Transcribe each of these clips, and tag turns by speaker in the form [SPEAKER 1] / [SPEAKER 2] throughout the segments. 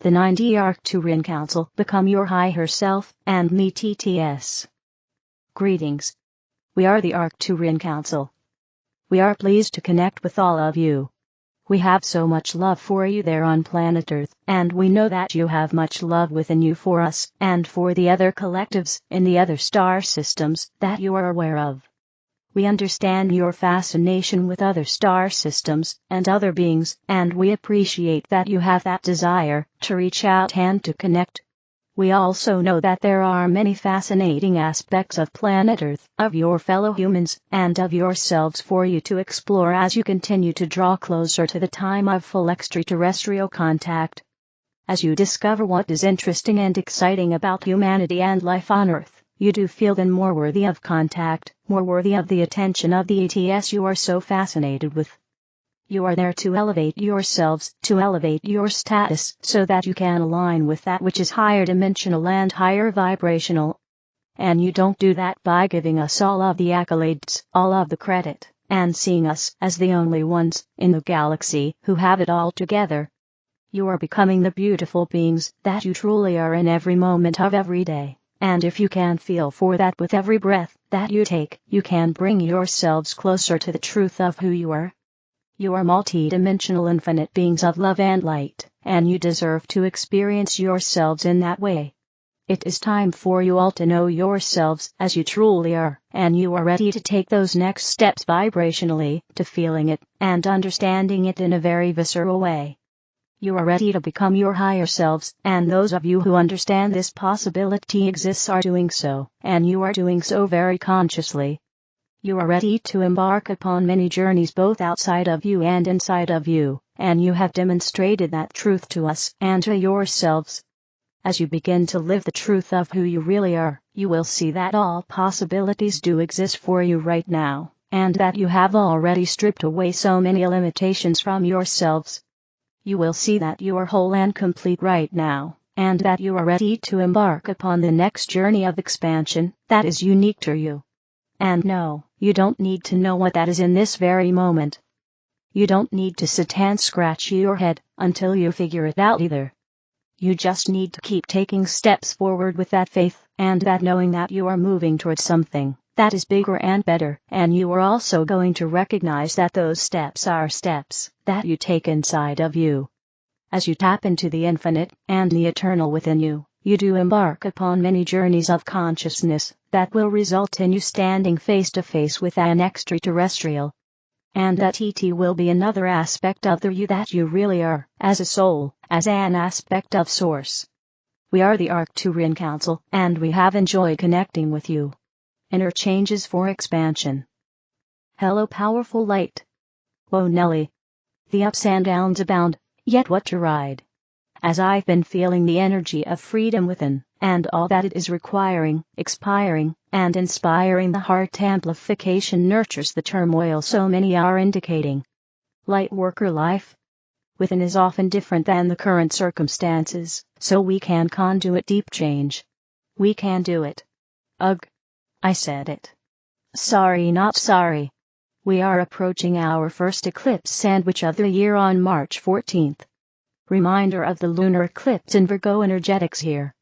[SPEAKER 1] the 9D Arcturian Council, become your higher self, and meet E.T.s. Greetings. We are the Arcturian Council. We are pleased to connect with all of you. We have so much love for you there on planet Earth, and we know that you have much love within you for us, and for the other collectives in the other star systems that you are aware of. We understand your fascination with other star systems and other beings, and we appreciate that you have that desire to reach out and to connect. We also know that there are many fascinating aspects of planet Earth, of your fellow humans, and of yourselves for you to explore as you continue to draw closer to the time of full extraterrestrial contact. As you discover what is interesting and exciting about humanity and life on Earth, you do feel then more worthy of contact, more worthy of the attention of the E.T.s you are so fascinated with. You are there to elevate yourselves, to elevate your status, so that you can align with that which is higher dimensional and higher vibrational. And you don't do that by giving us all of the accolades, all of the credit, and seeing us as the only ones in the galaxy who have it all together. You are becoming the beautiful beings that you truly are in every moment of every day. And if you can feel for that with every breath that you take, you can bring yourselves closer to the truth of who you are. You are multi-dimensional infinite beings of love and light, and you deserve to experience yourselves in that way. It is time for you all to know yourselves as you truly are, and you are ready to take those next steps vibrationally, to feeling it, and understanding it in a very visceral way. You are ready to become your higher selves, and those of you who understand this possibility exists are doing so, and you are doing so very consciously. You are ready to embark upon many journeys both outside of you and inside of you, and you have demonstrated that truth to us and to yourselves. As you begin to live the truth of who you really are, you will see that all possibilities do exist for you right now, and that you have already stripped away so many limitations from yourselves. You will see that you are whole and complete right now, and that you are ready to embark upon the next journey of expansion that is unique to you. And no, you don't need to know what that is in this very moment. You don't need to sit and scratch your head until you figure it out either. You just need to keep taking steps forward with that faith, and that knowing that you are moving towards something that is bigger and better, and you are also going to recognize that those steps are steps that you take inside of you. As you tap into the infinite and the eternal within you, you do embark upon many journeys of consciousness that will result in you standing face to face with an extraterrestrial. And that ET will be another aspect of the you that you really are, as a soul, as an aspect of Source. We are the Arcturian Council, and we have enjoyed connecting with you. Inner changes for expansion. Hello powerful light. Whoa Nelly. The ups and downs abound, yet what to ride. As I've been feeling the energy of freedom within, and all that it is requiring, expiring, and inspiring, the heart amplification nurtures the turmoil so many are indicating. Light worker life within is often different than the current circumstances, so we can conduit deep change. We can do it. Ugh. I said it. Sorry not sorry. We are approaching our first eclipse sandwich of the year on March 14th. Reminder of the lunar eclipse in Virgo energetics here.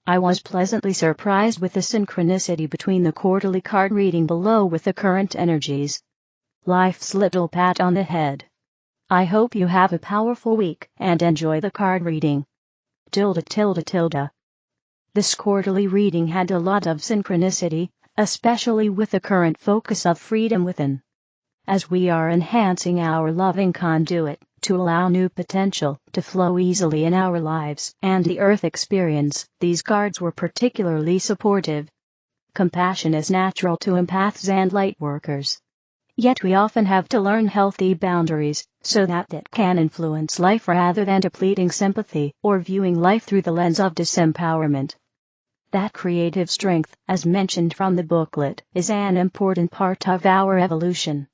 [SPEAKER 1] I was pleasantly surprised with the synchronicity between the quarterly card reading below with the current energies. Life's little pat on the head. I hope you have a powerful week and enjoy the card reading. Tilde. This quarterly reading had a lot of synchronicity, especially with the current focus of freedom within. As we are enhancing our loving conduit to allow new potential to flow easily in our lives and the Earth experience, these cards were particularly supportive. Compassion is natural to empaths and light workers. Yet we often have to learn healthy boundaries, so that it can influence life rather than depleting sympathy or viewing life through the lens of disempowerment. That creative strength, as mentioned from the booklet, is an important part of our evolution.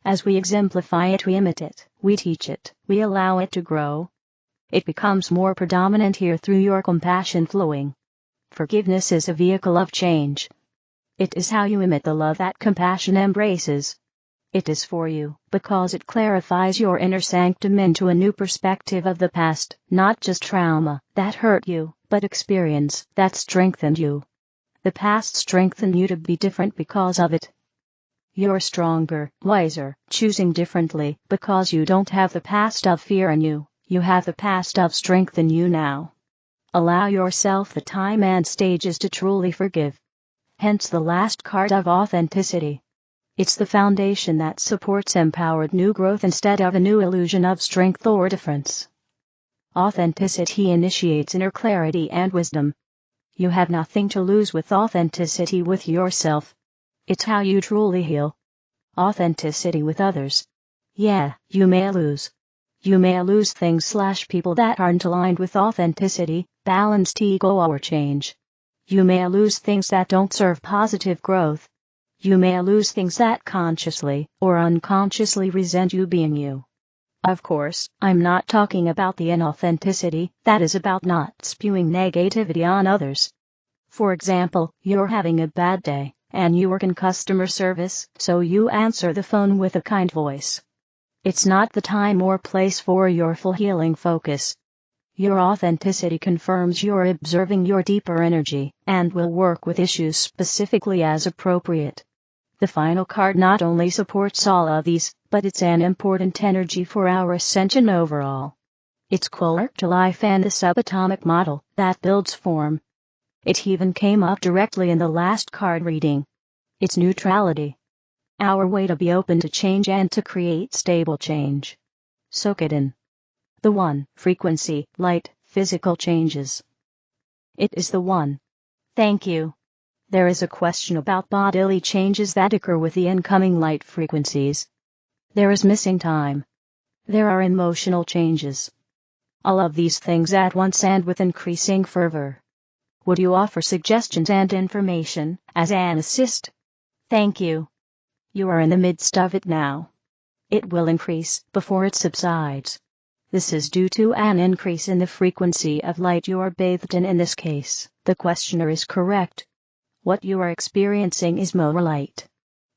[SPEAKER 1] As we exemplify it, we emit it, we teach it, we allow it to grow. It becomes more predominant here through your compassion flowing. Forgiveness is a vehicle of change. It is how you emit the love that compassion embraces. It is for you, because it clarifies your inner sanctum into a new perspective of the past, not just trauma that hurt you, but experience that strengthened you. The past strengthened you to be different because of it. You're stronger, wiser, choosing differently, because you don't have the past of fear in you, you have the past of strength in you now. Allow yourself the time and stages to truly forgive. Hence the last card of authenticity. It's the foundation that supports empowered new growth instead of a new illusion of strength or difference. Authenticity initiates inner clarity and wisdom. You have nothing to lose with authenticity with yourself. It's how you truly heal. Authenticity with others. Yeah, you may lose. You may lose things/people that aren't aligned with authenticity, balanced ego or change. You may lose things that don't serve positive growth. You may lose things that consciously or unconsciously resent you being you. Of course, I'm not talking about the inauthenticity that is about not spewing negativity on others. For example, you're having a bad day, and you work in customer service, so you answer the phone with a kind voice. It's not the time or place for your full healing focus. Your authenticity confirms you're observing your deeper energy, and will work with issues specifically as appropriate. The final card not only supports all of these, but it's an important energy for our ascension overall. It's core to life and the subatomic model that builds form. It even came up directly in the last card reading. It's neutrality. Our way to be open to change and to create stable change. Soak it in. The one, frequency, light, physical changes. It is the one. Thank you. There is a question about bodily changes that occur with the incoming light frequencies. There is missing time. There are emotional changes. All of these things at once and with increasing fervor. Would you offer suggestions and information as an assist? Thank you. You are in the midst of it now. It will increase before it subsides. This is due to an increase in the frequency of light you are bathed in this case. The questioner is correct. What you are experiencing is more light.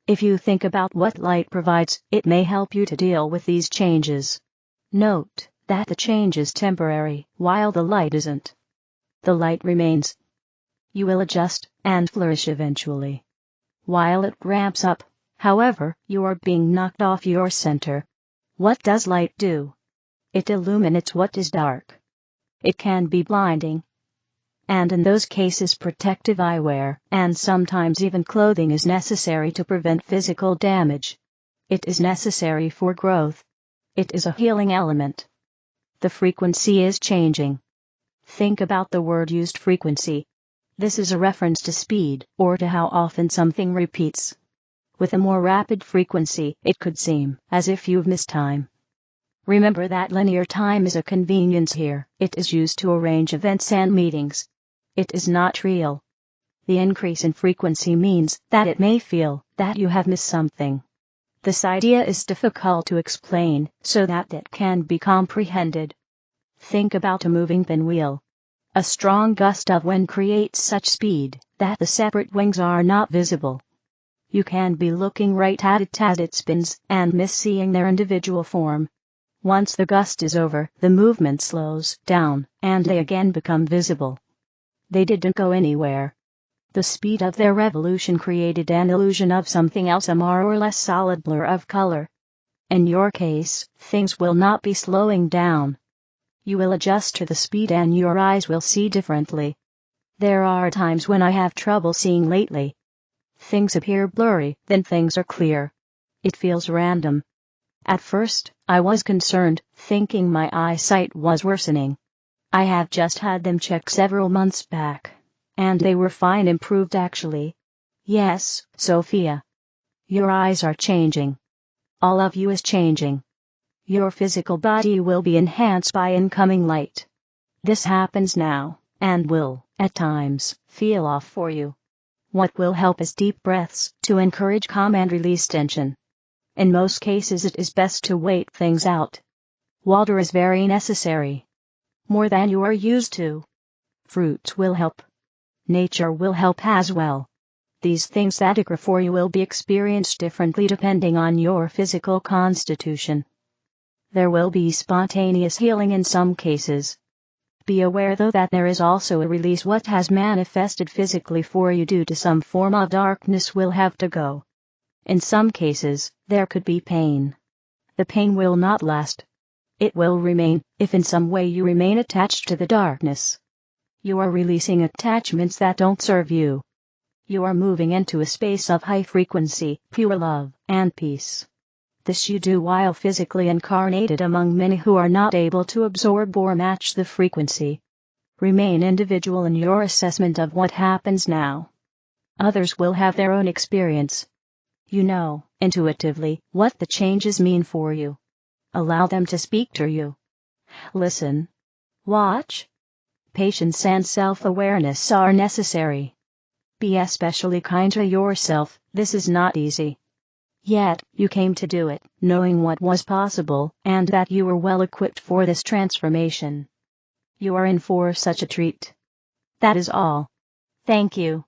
[SPEAKER 1] If you think about what light provides, it may help you to deal with these changes. Note that the change is temporary, while the light isn't. The light remains. You will adjust and flourish eventually. While it ramps up, however, you are being knocked off your center. What does light do? It illuminates what is dark. It can be blinding. And in those cases protective eyewear, and sometimes even clothing is necessary to prevent physical damage. It is necessary for growth. It is a healing element. The frequency is changing. Think about the word used, frequency. This is a reference to speed, or to how often something repeats. With a more rapid frequency, it could seem as if you've missed time. Remember that linear time is a convenience here. It is used to arrange events and meetings. It is not real. The increase in frequency means that it may feel that you have missed something. This idea is difficult to explain so that it can be comprehended. Think about a moving pinwheel. A strong gust of wind creates such speed that the separate wings are not visible. You can be looking right at it as it spins and miss seeing their individual form. Once the gust is over, the movement slows down, and they again become visible. They didn't go anywhere. The speed of their revolution created an illusion of something else, a more or less solid blur of color. In your case, things will not be slowing down. You will adjust to the speed and your eyes will see differently. There are times when I have trouble seeing lately. Things appear blurry, then things are clear. It feels random. At first, I was concerned, thinking my eyesight was worsening. I have just had them checked several months back. And they were fine, improved actually. Yes, Sophia. Your eyes are changing. All of you is changing. Your physical body will be enhanced by incoming light. This happens now, and will, at times, feel off for you. What will help is deep breaths to encourage calm and release tension. In most cases it is best to wait things out. Water is very necessary. More than you are used to. Fruits will help. Nature will help as well. These things that occur for you will be experienced differently depending on your physical constitution. There will be spontaneous healing in some cases. Be aware though that there is also a release. What has manifested physically for you due to some form of darkness will have to go. In some cases, there could be pain. The pain will not last. It will remain, if in some way you remain attached to the darkness. You are releasing attachments that don't serve you. You are moving into a space of high frequency, pure love, and peace. This you do while physically incarnated among many who are not able to absorb or match the frequency. Remain individual in your assessment of what happens now. Others will have their own experience. You know, intuitively, what the changes mean for you. Allow them to speak to you. Listen. Watch. Patience and self-awareness are necessary. Be especially kind to yourself. This is not easy. Yet, you came to do it, knowing what was possible, and that you were well equipped for this transformation. You are in for such a treat. That is all. Thank you.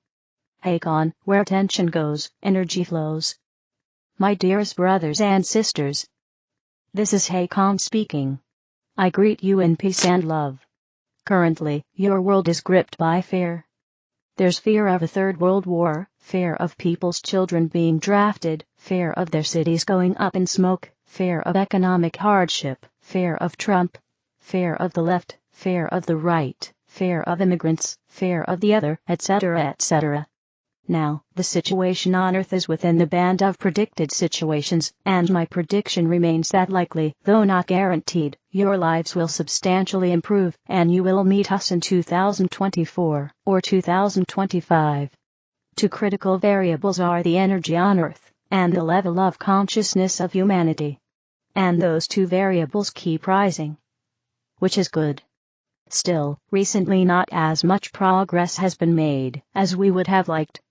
[SPEAKER 1] Hakann, where attention goes, energy flows. My dearest brothers and sisters, this is Hakann speaking. I greet you in peace and love. Currently, your world is gripped by fear. There's fear of a third world war, fear of people's children being drafted, fear of their cities going up in smoke, fear of economic hardship, fear of Trump, fear of the left, fear of the right, fear of immigrants, fear of the other, etc., etc. Now, the situation on Earth is within the band of predicted situations, and my prediction remains that likely, though not guaranteed, your lives will substantially improve, and you will meet us in 2024, or 2025. Two critical variables are the energy on Earth, and the level of consciousness of humanity. And those two variables keep rising. Which is good. Still, recently not as much progress has been made as we would have liked.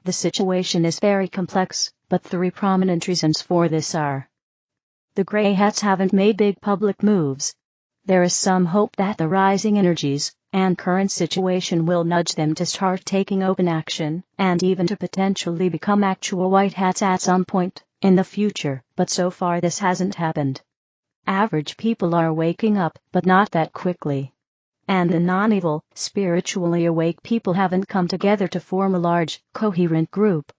[SPEAKER 1] The situation is very complex, but three prominent reasons for this are: the Grey Hats haven't made big public moves. There is some hope that the rising energies and current situation will nudge them to start taking open action, and even to potentially become actual White Hats at some point in the future, but so far this hasn't happened. Average people are waking up, but not that quickly. And the non-evil, spiritually awake people haven't come together to form a large, coherent group.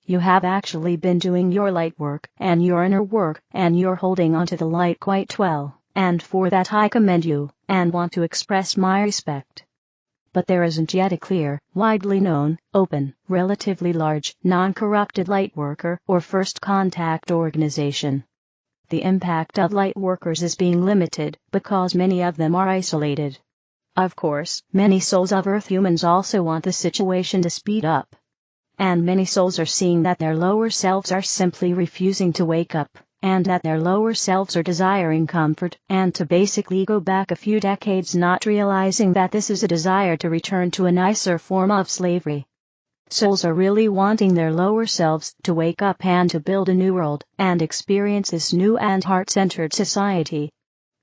[SPEAKER 1] You have actually been doing your light work and your inner work, and you're holding onto the light quite well, and for that I commend you, and want to express my respect. But there isn't yet a clear, widely known, open, relatively large, non-corrupted light worker or first contact organization. The impact of light workers is being limited because many of them are isolated. Of course, many souls of Earth humans also want the situation to speed up. And many souls are seeing that their lower selves are simply refusing to wake up, and that their lower selves are desiring comfort, and to basically go back a few decades, not realizing that this is a desire to return to a nicer form of slavery. Souls are really wanting their lower selves to wake up and to build a new world, and experience this new and heart-centered society.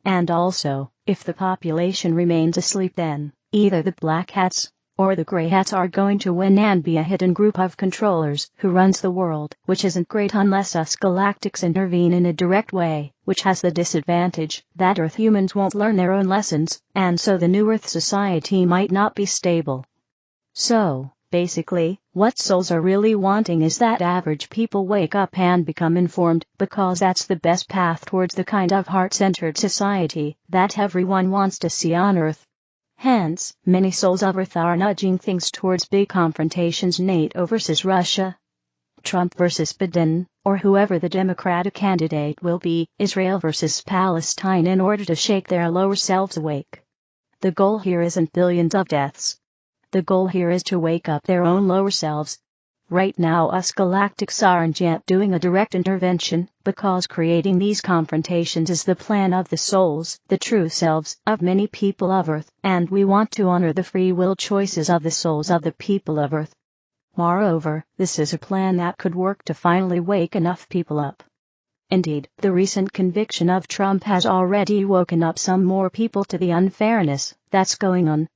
[SPEAKER 1] And also, if the population remains asleep, then either the Black Hats or the Grey Hats are going to win and be a hidden group of controllers who runs the world, which isn't great unless us galactics intervene in a direct way, which has the disadvantage that Earth humans won't learn their own lessons, and so the new Earth society might not be stable. So, basically, what souls are really wanting is that average people wake up and become informed, because that's the best path towards the kind of heart-centered society that everyone wants to see on Earth. Hence, many souls of Earth are nudging things towards big confrontations: NATO versus Russia, Trump versus Biden, or whoever the Democratic candidate will be, Israel versus Palestine, in order to shake their lower selves awake. The goal here isn't billions of deaths. The goal here is to wake up their own lower selves. Right now us galactics aren't yet doing a direct intervention, because creating these confrontations is the plan of the souls, the true selves, of many people of Earth, and we want to honor the free will choices of the souls of the people of Earth. Moreover, this is a plan that could work to finally wake enough people up. Indeed, the recent conviction of Trump has already woken up some more people to the unfairness that's going on.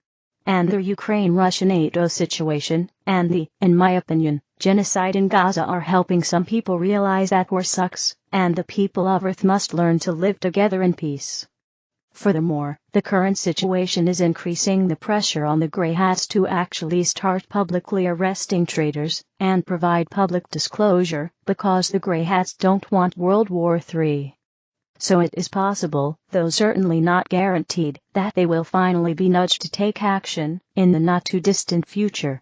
[SPEAKER 1] And the Ukraine-Russia NATO situation, and the, in my opinion, genocide in Gaza are helping some people realize that war sucks, and the people of Earth must learn to live together in peace. Furthermore, the current situation is increasing the pressure on the Grey Hats to actually start publicly arresting traitors, and provide public disclosure, because the Grey Hats don't want World War III. So it is possible, though certainly not guaranteed, that they will finally be nudged to take action, in the not-too-distant future.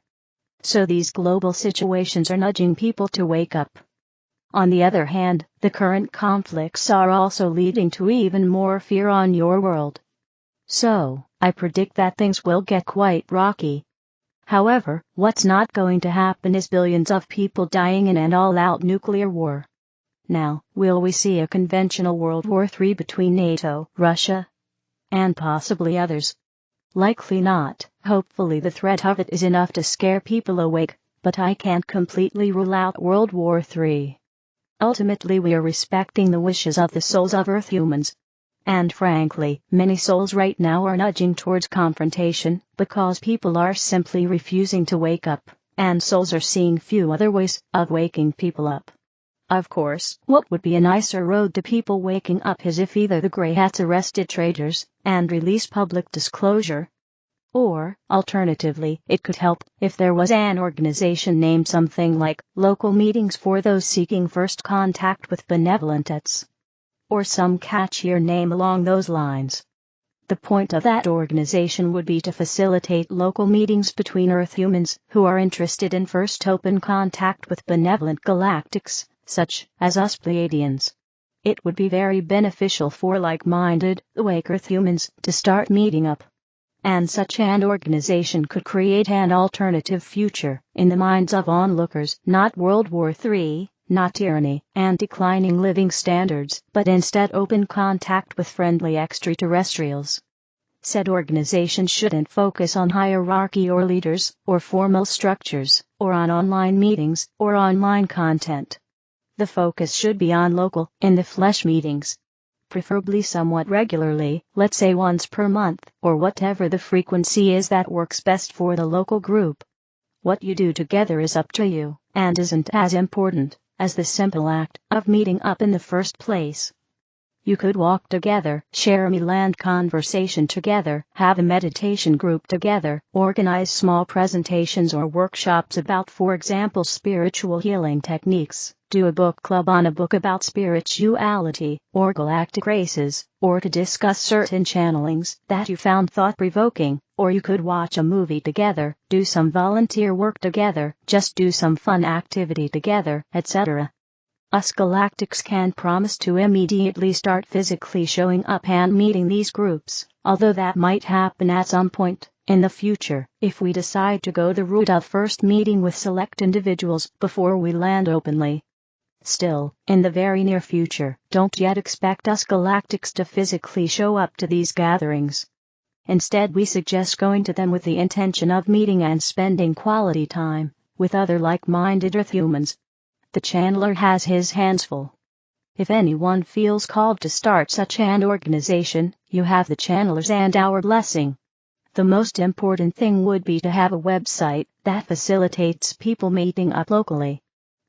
[SPEAKER 1] So these global situations are nudging people to wake up. On the other hand, the current conflicts are also leading to even more fear on your world. So, I predict that things will get quite rocky. However, what's not going to happen is billions of people dying in an all-out nuclear war. Now, will we see a conventional World War III between NATO, Russia, and possibly others? Likely not. Hopefully the threat of it is enough to scare people awake, but I can't completely rule out World War III. Ultimately we are respecting the wishes of the souls of Earth humans. And frankly, many souls right now are nudging towards confrontation, because people are simply refusing to wake up, and souls are seeing few other ways of waking people up. Of course, what would be a nicer road to people waking up is if either the Grey Hats arrested traitors, and released public disclosure, or, alternatively, it could help if there was an organization named something like Local Meetings for Those Seeking First Contact with Benevolent E.T.s, or some catchier name along those lines. The point of that organization would be to facilitate local meetings between Earth humans who are interested in first open contact with benevolent galactics, such as us Pleiadians. It would be very beneficial for like-minded, awake Earth humans to start meeting up. And such an organization could create an alternative future in the minds of onlookers, not World War III, not tyranny and declining living standards, but instead open contact with friendly extraterrestrials. Said organization shouldn't focus on hierarchy or leaders, or formal structures, or on online meetings, or online content. The focus should be on local, in-the-flesh meetings. Preferably somewhat regularly, let's say once per month, or whatever the frequency is that works best for the local group. What you do together is up to you, and isn't as important as the simple act of meeting up in the first place. You could walk together, share a meal and conversation together, have a meditation group together, organize small presentations or workshops about, for example, spiritual healing techniques, do a book club on a book about spirituality, or galactic races, or to discuss certain channelings that you found thought-provoking, or you could watch a movie together, do some volunteer work together, just do some fun activity together, etc. Us galactics can promise to immediately start physically showing up and meeting these groups, although that might happen at some point in the future if we decide to go the route of first meeting with select individuals before we land openly. Still, in the very near future, don't yet expect us galactics to physically show up to these gatherings. Instead, we suggest going to them with the intention of meeting and spending quality time with other like-minded Earth humans. The channeler has his hands full. If anyone feels called to start such an organization, you have the channelers and our blessing. The most important thing would be to have a website that facilitates people meeting up locally.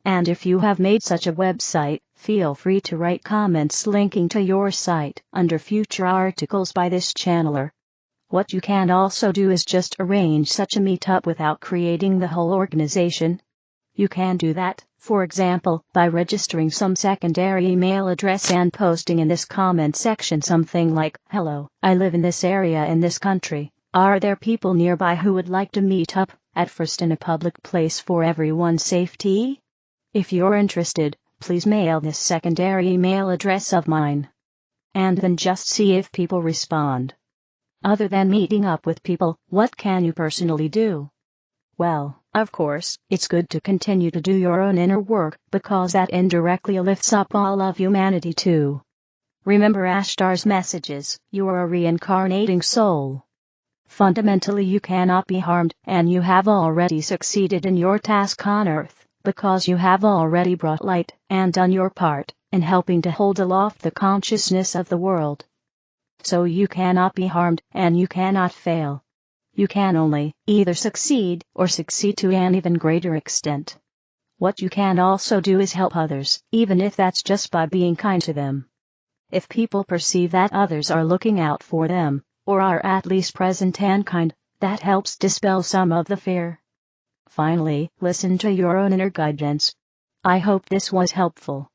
[SPEAKER 1] And if you have made such a website, feel free to write comments linking to your site under future articles by this channeler. What you can also do is just arrange such a meetup without creating the whole organization. You can do that, for example, by registering some secondary email address and posting in this comment section something like, "Hello, I live in this area in this country. Are there people nearby who would like to meet up, at first in a public place for everyone's safety? If you're interested, please mail this secondary email address of mine." And then just see if people respond. Other than meeting up with people, what can you personally do? Well, of course, it's good to continue to do your own inner work, because that indirectly lifts up all of humanity too. Remember Ashtar's messages: you are a reincarnating soul. Fundamentally you cannot be harmed, and you have already succeeded in your task on Earth, because you have already brought light, and done your part, in helping to hold aloft the consciousness of the world. So you cannot be harmed, and you cannot fail. You can only either succeed or succeed to an even greater extent. What you can also do is help others, even if that's just by being kind to them. If people perceive that others are looking out for them, or are at least present and kind, that helps dispel some of the fear. Finally, listen to your own inner guidance. I hope this was helpful.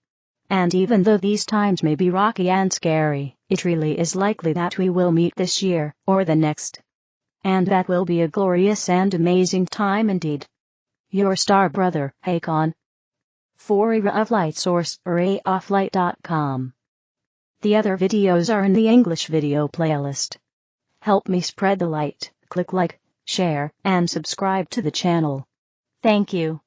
[SPEAKER 1] And even though these times may be rocky and scary, it really is likely that we will meet this year, or the next. And that will be a glorious and amazing time indeed. Your star brother, Hakann. For Era of Light source, arrayoflight.com. The other videos are in the English video playlist. Help me spread the light, click like, share, and subscribe to the channel. Thank you.